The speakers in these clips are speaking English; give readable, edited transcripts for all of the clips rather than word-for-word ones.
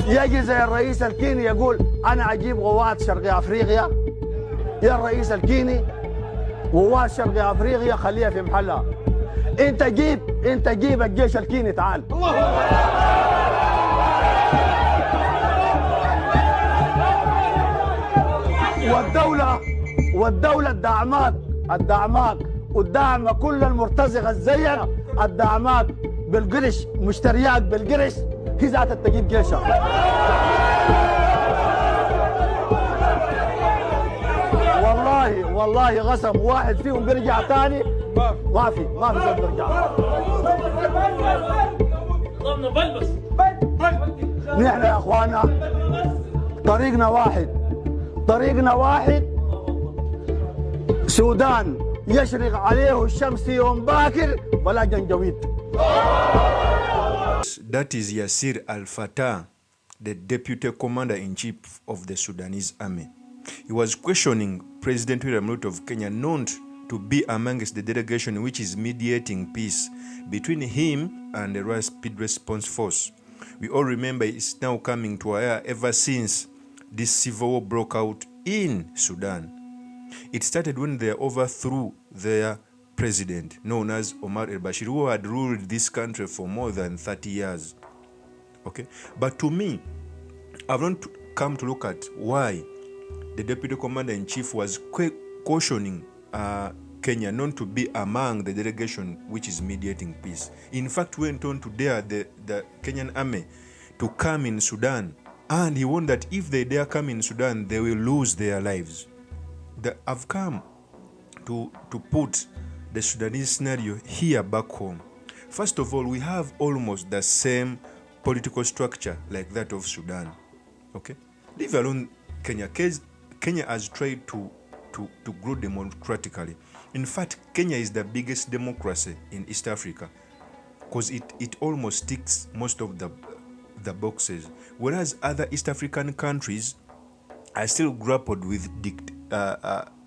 يجي زي الرئيس الكيني يقول أنا أجيب قوات شرق أفريقيا. يا الرئيس الكيني قوات شرق أفريقيا خليها في محلها. أنت جيب الجيش الكيني تعال. والدولة الدعماك والدعم كل المرتزقة الزينة الدعماك بالقرش مشتريات بالقرش هي ذات تجيب جيشها. والله غصب واحد فيهم بيرجع تاني ما في زي بيرجع. نحن يا اخوانا طريقنا واحد. سودان يشرق عليه الشمس يوم باكر ولا جنجويد. That is Yasir Al-Fattah, the deputy commander-in-chief of the Sudanese army. He was questioning President William Ruto of Kenya, known to be amongst the delegation which is mediating peace between him and the Rapid Response Force. We all remember it's now coming to our ever since this civil war broke out in Sudan. It started when they overthrew their president, known as Omar al-Bashir, who had ruled this country for more than 30 years. Okay, but to me, I've not come to look at why the deputy commander-in-chief was cautioning Kenya not to be among the delegation which is mediating peace. In fact, went on to dare the Kenyan army to come in Sudan, and he warned that if they dare come in Sudan, they will lose their lives. I've come to put the Sudanese scenario here back home. First of all, we have almost the same political structure like that of Sudan. Okay, leave alone Kenya. Kenya has tried to grow democratically. In fact, Kenya is the biggest democracy in East Africa because it almost ticks most of the boxes, whereas other East African countries are still grappled with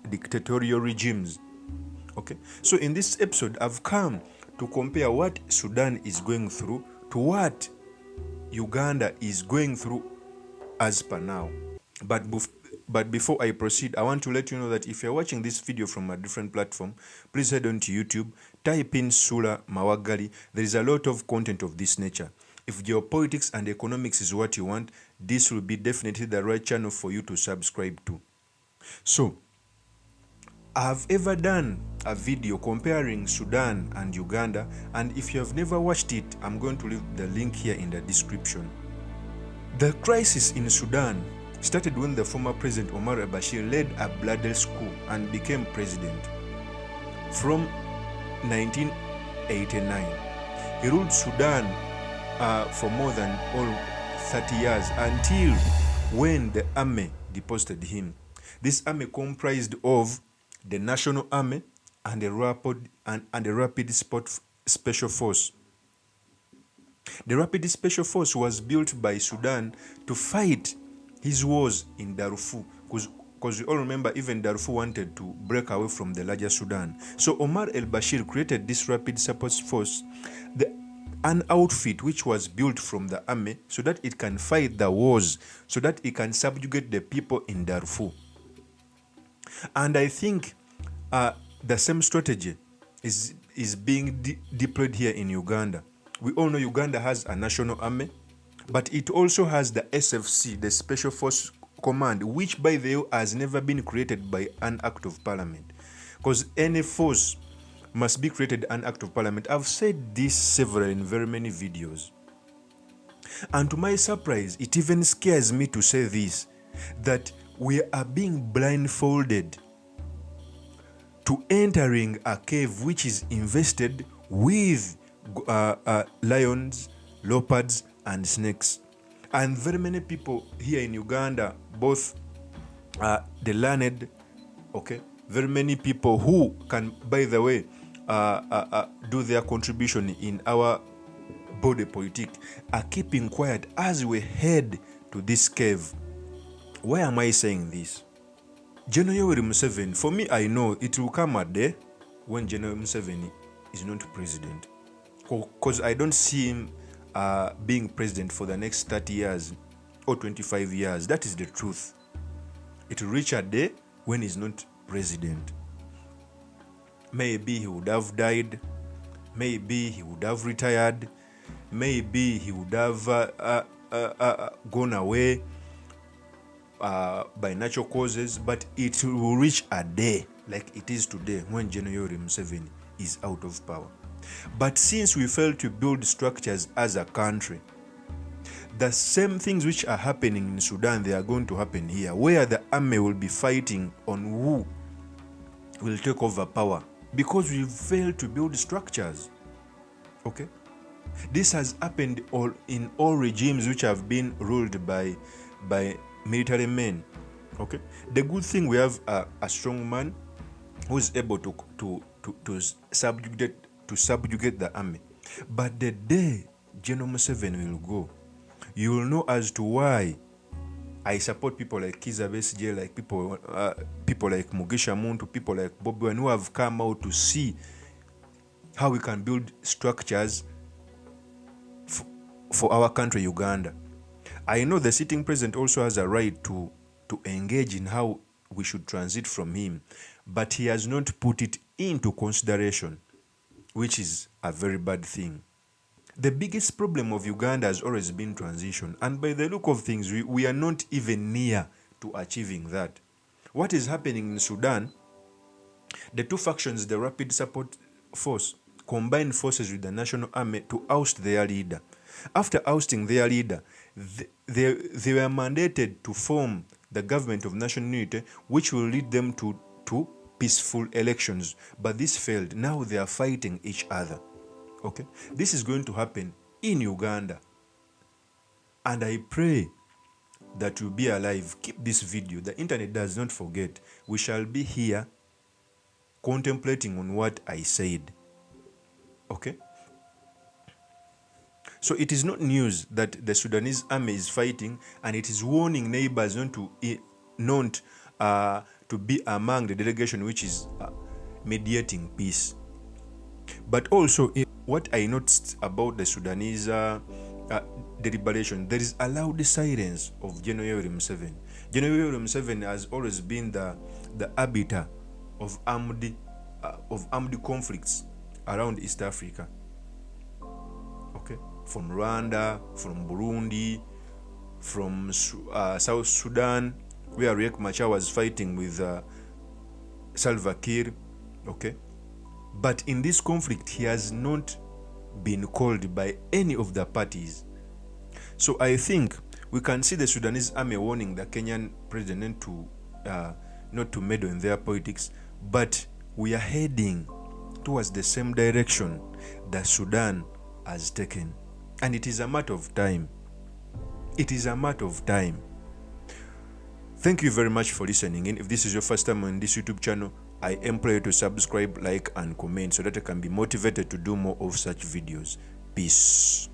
dictatorial regimes. Okay, so in this episode, I've come to compare what Sudan is going through to what Uganda is going through as per now. But before I proceed, I want to let you know that if you're watching this video from a different platform, please head on to YouTube, type in Sula Mawagali. There is a lot of content of this nature. If geopolitics and economics is what you want, this will be definitely the right channel for you to subscribe to. So, I've ever done a video comparing Sudan and Uganda, and if you have never watched it, I'm going to leave the link here in the description. The crisis in Sudan started when the former president Omar al-Bashir led a bloodless coup and became president. From 1989, he ruled Sudan for more than 30 years until when the army deposed him. This army comprised of the National Army and the Rapid Special Force. The Rapid Special Force was built by Sudan to fight his wars in Darfur, because you all remember even Darfur wanted to break away from the larger Sudan. So Omar al-Bashir created this Rapid Support Force, an outfit which was built from the army so that it can fight the wars, so that it can subjugate the people in Darfur. And I think the same strategy is being deployed here in Uganda. We all know Uganda has a national army, but it also has the SFC, the Special Force Command, which by the way has never been created by an act of parliament, because any force must be created an act of parliament. I've said this several in very many videos, and to my surprise, it even scares me to say this, that we are being blindfolded to entering a cave which is invested with lions, leopards, and snakes. And very many people here in Uganda, both the learned, okay, very many people who can, by the way, do their contribution in our body politic, are keeping quiet as we head to this cave. Why am I saying this? General Yoweri Museveni, for me, I know it will come a day when General Museveni is not president, because I don't see him being president for the next 30 years or 25 years. That is the truth. It will reach a day when he's not president. Maybe he would have died. Maybe he would have retired. Maybe he would have gone away by natural causes. But it will reach a day like it is today when General Museveni is out of power. But since we failed to build structures as a country, the same things which are happening in Sudan, they are going to happen here, where the army will be fighting on who will take over power because we failed to build structures. Okay? This has happened in all regimes which have been ruled by military men. Okay? The good thing, we have a strong man who is able to subjugate the army. But the day General Museveni will go, you will know as to why I support people like Kizza Besigye, like people like Mugisha Muntu, people like Bobi Wine, who have come out to see how we can build structures for our country, Uganda. I know the sitting president also has a right to engage in how we should transit from him, but he has not put it into consideration, which is a very bad thing. The biggest problem of Uganda has always been transition, and by the look of things, we are not even near to achieving that. What is happening in Sudan, the two factions, the Rapid Support Force, combined forces with the National Army to oust their leader. After ousting their leader, they were mandated to form the government of national unity, which will lead them to peaceful elections. But this failed. Now they are fighting each other. Okay? This is going to happen in Uganda. And I pray that you'll be alive. Keep this video. The internet does not forget. We shall be here contemplating on what I said. Okay? So it is not news that the Sudanese army is fighting, and it is warning neighbors not to be among the delegation which is mediating peace. But also, what I noticed about the Sudanese deliberation, there is a loud silence of General Museveni. General Museveni has always been the arbiter of armed conflicts around East Africa. Okay, from Rwanda, from Burundi, from South Sudan, where Riek Machar was fighting with Salva Kiir. Okay, but in this conflict, he has not been called by any of the parties. So I think we can see the Sudanese army warning the Kenyan president not to meddle in their politics, but we are heading towards the same direction that Sudan has taken. And it is a matter of time. It is a matter of time. Thank you very much for listening in. If this is your first time on this YouTube channel, I implore you to subscribe, like, and comment so that I can be motivated to do more of such videos. Peace.